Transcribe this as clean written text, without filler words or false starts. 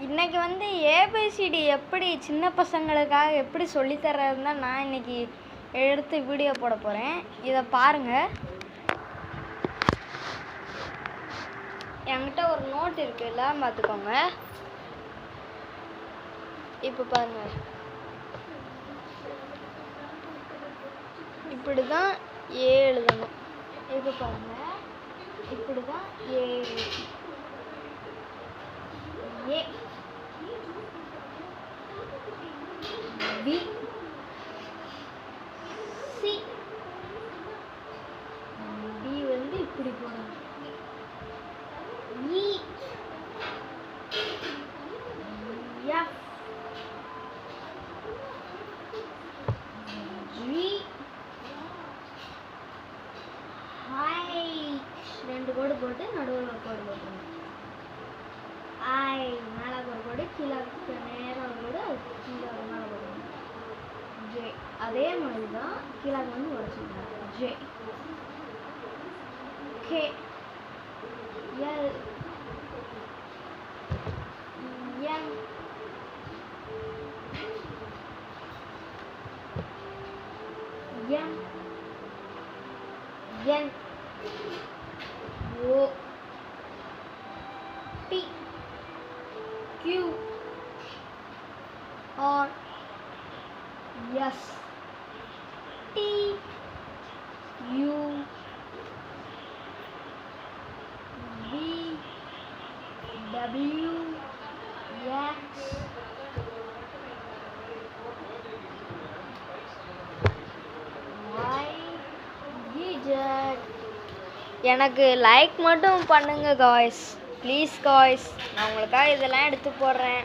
இன்னைக்கு வந்து ஏபிசிடி எப்படி சின்ன பசங்களுக்காக எப்படி சொல்லித்தர்றதுன்னு தான் நான் இன்னைக்கு எடுத்து வீடியோ போட போகிறேன். இதை பாருங்கள். என்கிட்ட ஒரு நோட் இருக்குல்ல, பார்த்துக்கோங்க. இப்போ பாருங்கள், இப்படி தான் ஏ எழுதணும். இப்போ பாருங்கள், இப்படி தான் ஏ ஏ பி சி டி வந்து இப்படி போடணும். இ எஃப் ஜி ஹைச் ரெண்டு கோடு போட்டு நடுவில் ஒரு கோடு போட்டுருங்க. ஐ மேலே ஒரு கோடு, கீழே நேரம் ஒரு கோடு, அது கீழே ஒரு மேலே போடுங்க. ஜே அதே மாதிரி தான் கீழே வந்து உடச்சிருக்காங்க. J K L M N N O P Q R S T U V W X எனக்கு லைக் மட்டும் பண்ணுங்க காய்ஸ், ப்ளீஸ் காய்ஸ். நான் உங்களுக்காக இதெல்லாம் எடுத்து போடுறேன்.